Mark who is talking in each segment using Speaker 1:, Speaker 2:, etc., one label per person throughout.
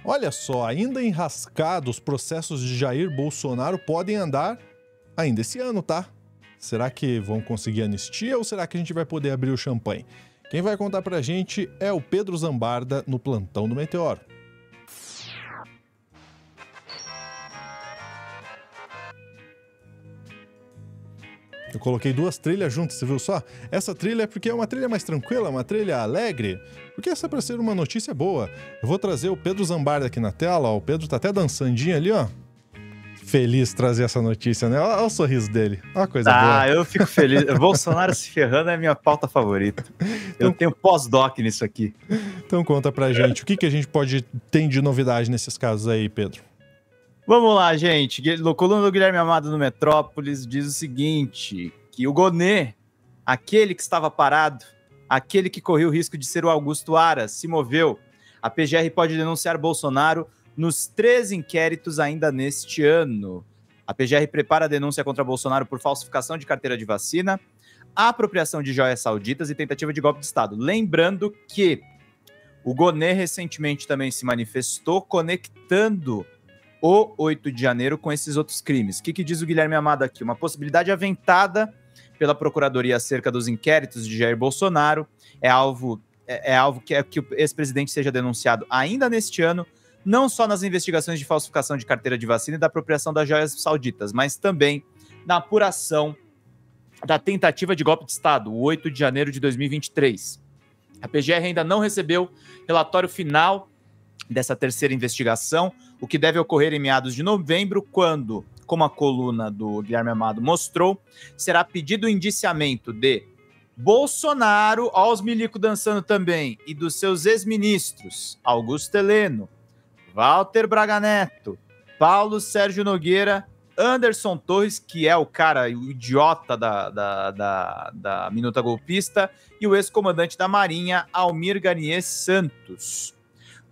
Speaker 1: Olha só, ainda enrascados, os processos de Jair Bolsonaro podem andar ainda esse ano, tá? Será que vão conseguir anistia ou será que a gente vai poder abrir o champanhe? Quem vai contar pra gente é o Pedro Zambarda no Plantão do Meteoro. Eu coloquei duas trilhas juntas, você viu só? Essa trilha é porque é uma trilha mais tranquila, uma trilha alegre, porque essa é pra ser uma notícia boa. Eu vou trazer o Pedro Zambarda aqui na tela, ó. O Pedro tá até dançandinho ali, ó. Feliz trazer essa notícia, né? Olha o sorriso dele, olha a coisa boa.
Speaker 2: Ah, eu fico feliz. Bolsonaro se ferrando é a minha pauta favorita. Eu tenho pós-doc nisso aqui.
Speaker 1: Então conta pra gente, o que a gente ter de novidade nesses casos aí, Pedro?
Speaker 2: Vamos lá, gente. No coluna do Guilherme Amado no Metrópolis diz o seguinte, que o Gonê, aquele que estava parado, aquele que corria o risco de ser o Augusto Aras, se moveu. A PGR pode denunciar Bolsonaro nos 3 inquéritos ainda neste ano. A PGR prepara a denúncia contra Bolsonaro por falsificação de carteira de vacina, apropriação de joias sauditas e tentativa de golpe de Estado. Lembrando que o Gonê recentemente também se manifestou conectando o 8 de janeiro com esses outros crimes. O que diz o Guilherme Amado aqui? Uma possibilidade aventada pela Procuradoria acerca dos inquéritos de Jair Bolsonaro é alvo que o ex-presidente seja denunciado ainda neste ano, não só nas investigações de falsificação de carteira de vacina e da apropriação das joias sauditas, mas também na apuração da tentativa de golpe de Estado, o 8 de janeiro de 2023. A PGR ainda não recebeu relatório final dessa terceira investigação, o que deve ocorrer em meados de novembro, quando, como a coluna do Guilherme Amado mostrou, será pedido o indiciamento de Bolsonaro, ó os milico dançando também, e dos seus ex-ministros, Augusto Heleno, Walter Braga Neto, Paulo Sérgio Nogueira, Anderson Torres, que é o cara, o idiota da minuta golpista, e o ex-comandante da Marinha, Almir Garnier Santos.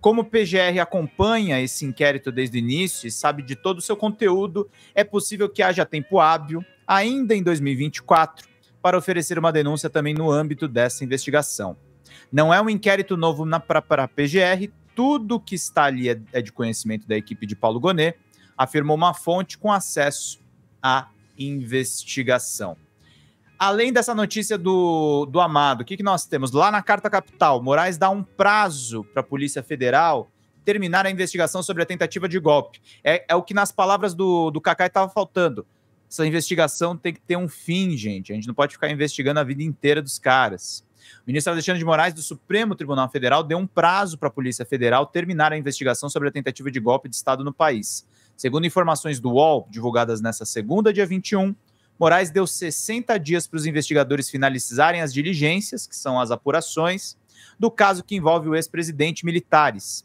Speaker 2: Como o PGR acompanha esse inquérito desde o início e sabe de todo o seu conteúdo, é possível que haja tempo hábil, ainda em 2024, para oferecer uma denúncia também no âmbito dessa investigação. Não é um inquérito novo para a PGR, tudo que está ali é de conhecimento da equipe de Paulo Gonê, afirmou uma fonte com acesso à investigação. Além dessa notícia do Amado, o que nós temos? Lá na Carta Capital, Moraes dá um prazo para a Polícia Federal terminar a investigação sobre a tentativa de golpe. É o que nas palavras do Cacai estava faltando. Essa investigação tem que ter um fim, gente. A gente não pode ficar investigando a vida inteira dos caras. O ministro Alexandre de Moraes, do Supremo Tribunal Federal, deu um prazo para a Polícia Federal terminar a investigação sobre a tentativa de golpe de Estado no país. Segundo informações do UOL, divulgadas nesta segunda, dia 21, Moraes deu 60 dias para os investigadores finalizarem as diligências, que são as apurações, do caso que envolve o ex-presidente e militares.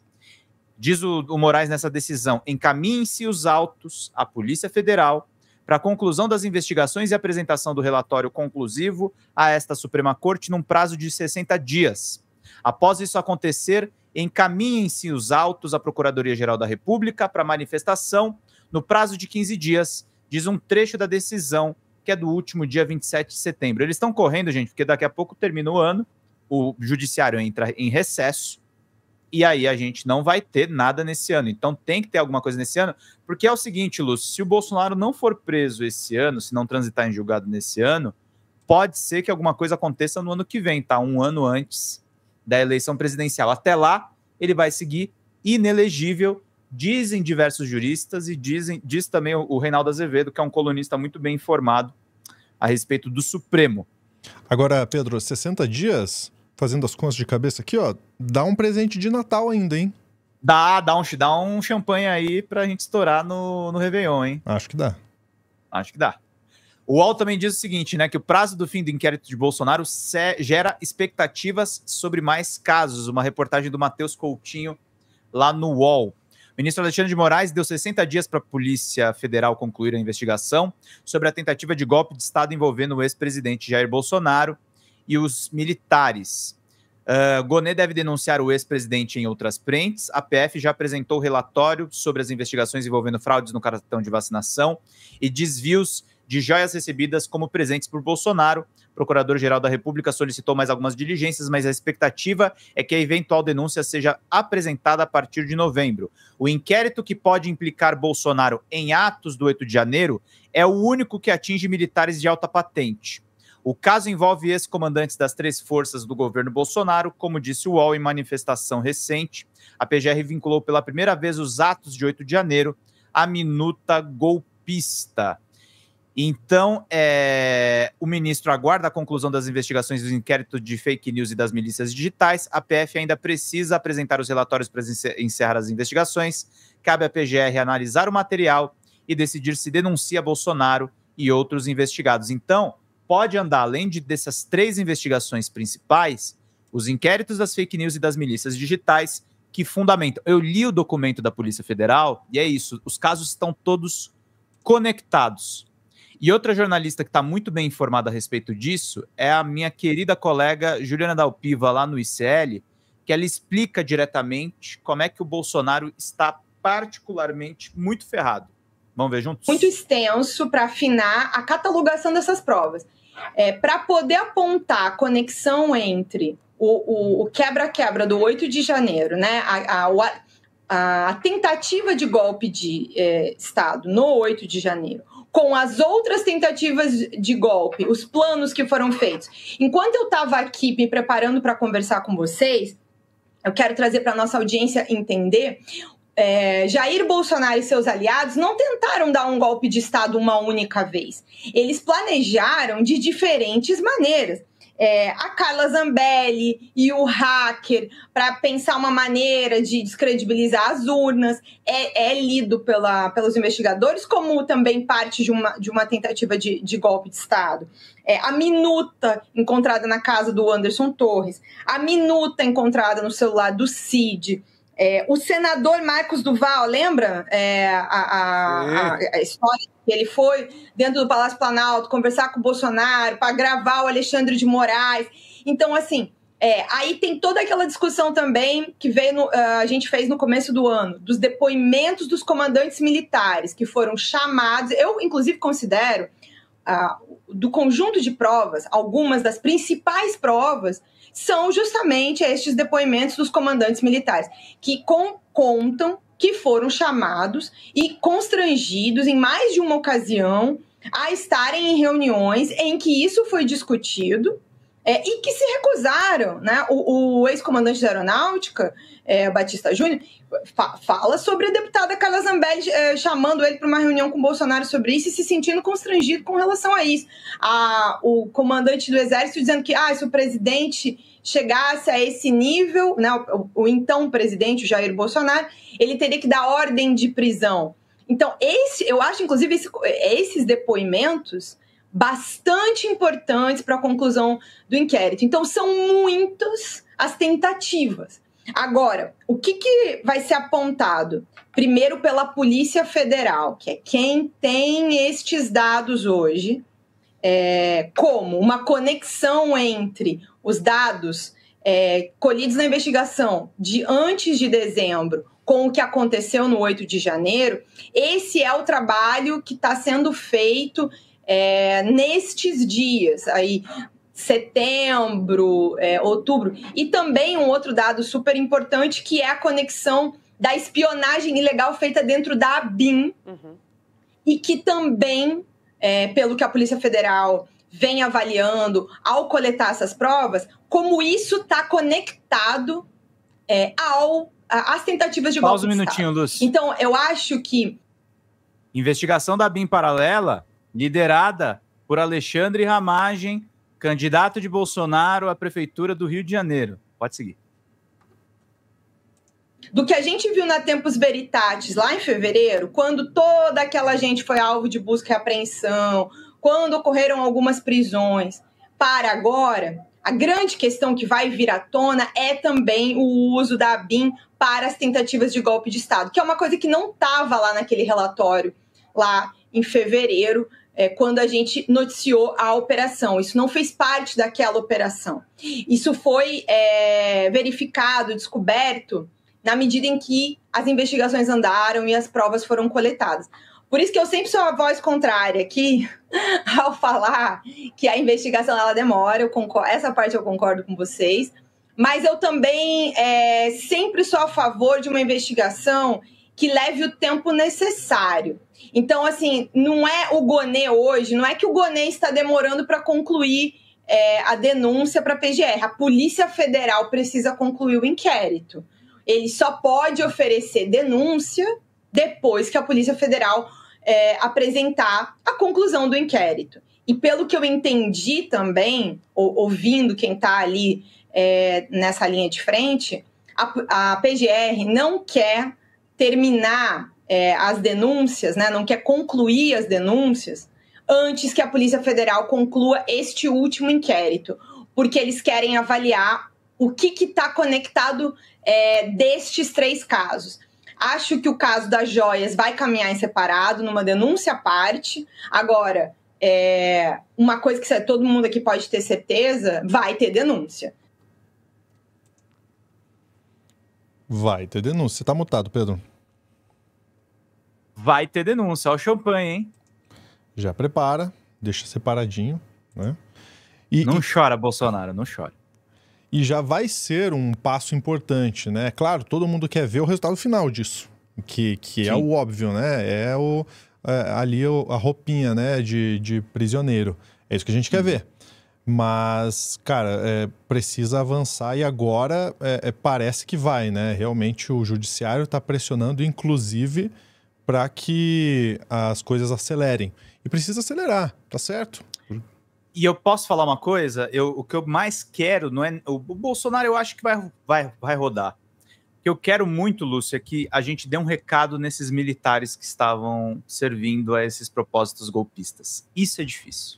Speaker 2: Diz o Moraes nessa decisão: encaminhem-se os autos à Polícia Federal para a conclusão das investigações e apresentação do relatório conclusivo a esta Suprema Corte num prazo de 60 dias. Após isso acontecer, encaminhem-se os autos à Procuradoria-Geral da República para manifestação no prazo de 15 dias, diz um trecho da decisão, que é do último dia 27 de setembro. Eles estão correndo, gente, porque daqui a pouco termina o ano, o judiciário entra em recesso, e aí a gente não vai ter nada nesse ano. Então tem que ter alguma coisa nesse ano, porque é o seguinte, Lúcio, se o Bolsonaro não for preso esse ano, se não transitar em julgado nesse ano, pode ser que alguma coisa aconteça no ano que vem, tá? Um ano antes da eleição presidencial. Até lá, ele vai seguir inelegível, dizem diversos juristas, e diz também o Reinaldo Azevedo, que é um colunista muito bem informado a respeito do Supremo.
Speaker 1: Agora, Pedro, 60 dias, fazendo as contas de cabeça aqui, ó, dá um presente de Natal ainda, hein?
Speaker 2: Dá um champanhe aí pra gente estourar no Réveillon, hein?
Speaker 1: Acho que dá.
Speaker 2: Acho que dá. O UOL também diz o seguinte, né, que o prazo do fim do inquérito de Bolsonaro gera expectativas sobre mais casos. Uma reportagem do Matheus Coutinho lá no UOL. O ministro Alexandre de Moraes deu 60 dias para a Polícia Federal concluir a investigação sobre a tentativa de golpe de Estado envolvendo o ex-presidente Jair Bolsonaro e os militares. Gonê deve denunciar o ex-presidente em outras frentes. A PF já apresentou o relatório sobre as investigações envolvendo fraudes no cartão de vacinação e desvios de joias recebidas como presentes por Bolsonaro, Procurador-Geral da República solicitou mais algumas diligências, mas a expectativa é que a eventual denúncia seja apresentada a partir de novembro. O inquérito que pode implicar Bolsonaro em atos do 8 de janeiro é o único que atinge militares de alta patente. O caso envolve ex-comandantes das 3 forças do governo Bolsonaro, como disse o UOL em manifestação recente. A PGR vinculou pela primeira vez os atos de 8 de janeiro à minuta golpista. Então, o ministro aguarda a conclusão das investigações dos inquéritos de fake news e das milícias digitais. A PF ainda precisa apresentar os relatórios para encerrar as investigações. Cabe à PGR analisar o material e decidir se denuncia Bolsonaro e outros investigados. Então, pode andar, além dessas 3 investigações principais, os inquéritos das fake news e das milícias digitais que fundamentam. Eu li o documento da Polícia Federal e é isso, os casos estão todos conectados. E outra jornalista que está muito bem informada a respeito disso é a minha querida colega Juliana Dalpiva, lá no ICL, que ela explica diretamente como é que o Bolsonaro está particularmente muito ferrado. Vamos ver juntos?
Speaker 3: Muito extenso para afinar a catalogação dessas provas. Para poder apontar a conexão entre o quebra-quebra do 8 de janeiro, né, a tentativa de golpe de Estado no 8 de janeiro, com as outras tentativas de golpe, os planos que foram feitos. Enquanto eu estava aqui me preparando para conversar com vocês, eu quero trazer para a nossa audiência entender, Jair Bolsonaro e seus aliados não tentaram dar um golpe de Estado uma única vez. Eles planejaram de diferentes maneiras. A Carla Zambelli e o hacker para pensar uma maneira de descredibilizar as urnas é lido pelos investigadores como também parte de uma tentativa de golpe de Estado. A minuta encontrada na casa do Anderson Torres, a minuta encontrada no celular do Cid, o senador Marcos Duval, lembra a história que ele foi dentro do Palácio Planalto conversar com o Bolsonaro para gravar o Alexandre de Moraes. Então, assim, aí tem toda aquela discussão também que a gente fez no começo do ano, dos depoimentos dos comandantes militares que foram chamados. Eu, inclusive, considero, do conjunto de provas, algumas das principais provas são justamente estes depoimentos dos comandantes militares, que contam que foram chamados e constrangidos em mais de uma ocasião a estarem em reuniões em que isso foi discutido e que se recusaram, né? O ex-comandante da Aeronáutica, Batista Júnior, fala sobre a deputada Carla Zambelli chamando ele para uma reunião com o Bolsonaro sobre isso e se sentindo constrangido com relação a isso. O comandante do Exército dizendo que se o presidente chegasse a esse nível, né, o então presidente, o Jair Bolsonaro, ele teria que dar ordem de prisão. Então, eu acho, inclusive, esses depoimentos bastante importantes para a conclusão do inquérito. Então, são muitas as tentativas. Agora, o que vai ser apontado? Primeiro pela Polícia Federal, que é quem tem estes dados hoje, como uma conexão entre os dados colhidos na investigação de antes de dezembro com o que aconteceu no 8 de janeiro. Esse é o trabalho que está sendo feito nestes dias, aí, setembro, outubro. E também um outro dado super importante, que é a conexão da espionagem ilegal feita dentro da ABIN, e que também, pelo que a Polícia Federal vem avaliando ao coletar essas provas, como isso está conectado às tentativas de golpe
Speaker 2: Pausa um minutinho, Lúcio.
Speaker 3: Então, eu acho que...
Speaker 2: Investigação da ABIN paralela, liderada por Alexandre Ramagem, candidato de Bolsonaro à Prefeitura do Rio de Janeiro. Pode seguir.
Speaker 3: Do que a gente viu na Tempus Veritatis, lá em fevereiro, quando toda aquela gente foi alvo de busca e apreensão, quando ocorreram algumas prisões, para agora, a grande questão que vai vir à tona é também o uso da ABIN para as tentativas de golpe de Estado, que é uma coisa que não estava lá naquele relatório, lá em fevereiro, quando a gente noticiou a operação. Isso não fez parte daquela operação. Isso foi verificado, descoberto, na medida em que as investigações andaram e as provas foram coletadas. Por isso que eu sempre sou a voz contrária aqui ao falar que a investigação ela demora. Essa parte eu concordo com vocês. Mas eu também sempre sou a favor de uma investigação que leve o tempo necessário. Então, assim, não é o Gonê hoje, não é que o Gonê está demorando para concluir a denúncia para a PGR. A Polícia Federal precisa concluir o inquérito. Ele só pode oferecer denúncia depois que a Polícia Federal apresentar a conclusão do inquérito. E pelo que eu entendi também, ouvindo quem está ali nessa linha de frente, a PGR não quer terminar as denúncias, né, não quer concluir as denúncias antes que a Polícia Federal conclua este último inquérito, porque eles querem avaliar o que está conectado destes 3 casos. Acho que o caso das joias vai caminhar em separado, numa denúncia à parte. Agora, uma coisa que todo mundo aqui pode ter certeza, vai ter denúncia.
Speaker 1: Vai ter denúncia. Você tá mutado, Pedro.
Speaker 2: Vai ter denúncia. Olha o champanhe, hein?
Speaker 1: Já prepara, deixa separadinho, né?
Speaker 2: Não chora, Bolsonaro, não chora.
Speaker 1: E já vai ser um passo importante, né? Claro, todo mundo quer ver o resultado final disso, que é o óbvio, né? Ali a roupinha, né, de prisioneiro. É isso que a gente quer ver. Mas, cara, precisa avançar e agora parece que vai, né? Realmente o judiciário está pressionando, inclusive, para que as coisas acelerem. E precisa acelerar, tá certo?
Speaker 2: E eu posso falar uma coisa? O que eu mais quero não é... O Bolsonaro eu acho que vai rodar. O que eu quero muito, Lúcio, é que a gente dê um recado nesses militares que estavam servindo a esses propósitos golpistas. Isso é difícil.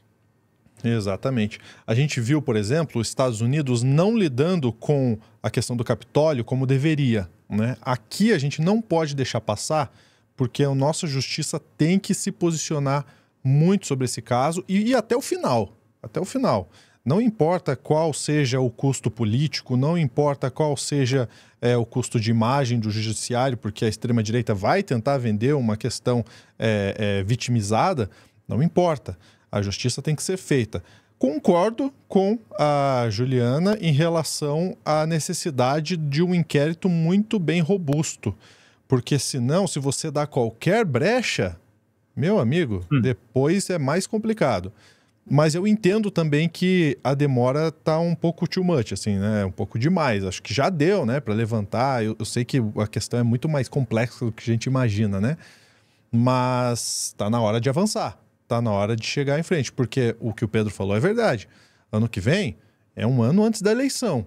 Speaker 1: Exatamente. A gente viu, por exemplo, os Estados Unidos não lidando com a questão do Capitólio como deveria, né? Aqui a gente não pode deixar passar, porque a nossa justiça tem que se posicionar muito sobre esse caso e até o final. Até o final. Não importa qual seja o custo político, não importa qual seja o custo de imagem do judiciário, porque a extrema-direita vai tentar vender uma questão vitimizada, não importa. A justiça tem que ser feita. Concordo com a Juliana em relação à necessidade de um inquérito muito bem robusto. Porque senão, se você dá qualquer brecha, meu amigo, depois é mais complicado. Mas eu entendo também que a demora tá um pouco too much, assim, né? Um pouco demais. Acho que já deu, né? Para levantar. Eu sei que a questão é muito mais complexa do que a gente imagina, né? Mas tá na hora de avançar. Tá na hora de chegar em frente, porque o que o Pedro falou é verdade. Ano que vem é um ano antes da eleição.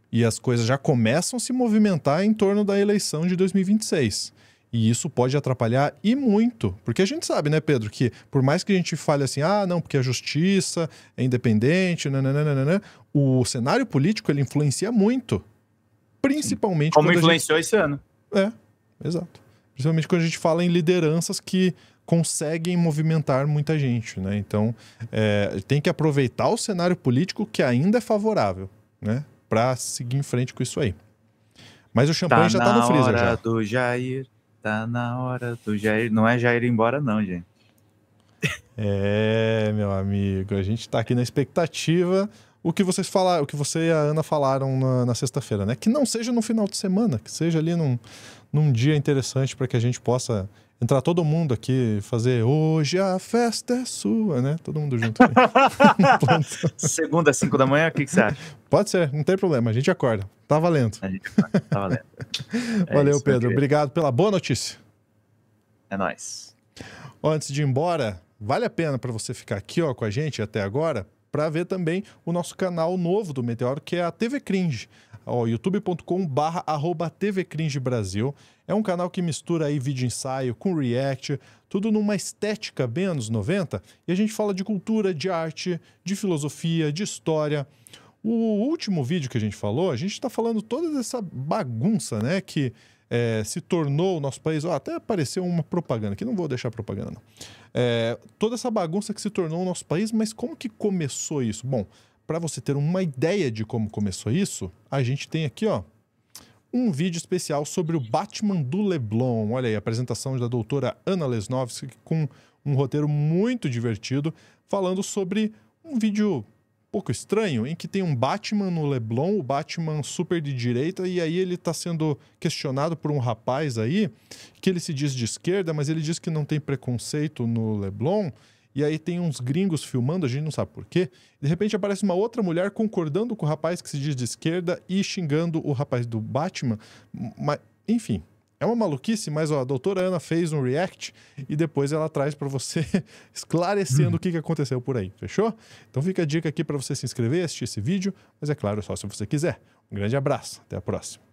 Speaker 1: E as coisas já começam a se movimentar em torno da eleição de 2026. E isso pode atrapalhar e muito. Porque a gente sabe, né, Pedro, que por mais que a gente fale assim, não, porque a justiça é independente, nananana, o cenário político ele influencia muito. Principalmente
Speaker 2: como influenciou esse ano.
Speaker 1: Exato. Principalmente quando a gente fala em lideranças que conseguem movimentar muita gente, né? Então, tem que aproveitar o cenário político que ainda é favorável, né? Para seguir em frente com isso aí. Mas o champanhe já tá no freezer já.
Speaker 2: Tá na hora do Jair. Não é Jair ir embora não, gente.
Speaker 1: Meu amigo, a gente tá aqui na expectativa. O que vocês falaram, o que você e a Ana falaram na sexta-feira, né? Que não seja no final de semana, que seja ali num dia interessante para que a gente possa entrar todo mundo aqui, fazer hoje a festa é sua, né? Todo mundo junto.
Speaker 2: Segunda, 5 da manhã, o que você acha?
Speaker 1: Pode ser, não tem problema, a gente acorda. Tá valendo.
Speaker 2: Tá valendo.
Speaker 1: Valeu, Pedro. Obrigado pela boa notícia.
Speaker 2: É nóis.
Speaker 1: Antes de ir embora, vale a pena para você ficar aqui com a gente até agora, para ver também o nosso canal novo do Meteoro, que é a TV Cringe. youtube.com/tvcringebrasil. É um canal que mistura aí vídeo ensaio com react, tudo numa estética bem anos 90. E a gente fala de cultura, de arte, de filosofia, de história. O último vídeo que a gente falou, a gente está falando toda essa bagunça, né, que se tornou o nosso país. Até apareceu uma propaganda, que não vou deixar propaganda, não. Toda essa bagunça que se tornou o nosso país, mas como que começou isso? Bom, para você ter uma ideia de como começou isso, a gente tem aqui, um vídeo especial sobre o Batman do Leblon. Olha aí, a apresentação da doutora Ana Lesnovski com um roteiro muito divertido, falando sobre um vídeo um pouco estranho, em que tem um Batman no Leblon, o Batman super de direita, e aí ele está sendo questionado por um rapaz aí, que ele se diz de esquerda, mas ele diz que não tem preconceito no Leblon, e aí tem uns gringos filmando, a gente não sabe por quê. De repente aparece uma outra mulher concordando com o rapaz que se diz de esquerda e xingando o rapaz do Batman. Mas, enfim, é uma maluquice, mas ó, a doutora Ana fez um react e depois ela traz para você esclarecendo o que aconteceu por aí, fechou? Então fica a dica aqui para você se inscrever, assistir esse vídeo, mas é claro, só se você quiser. Um grande abraço, até a próxima.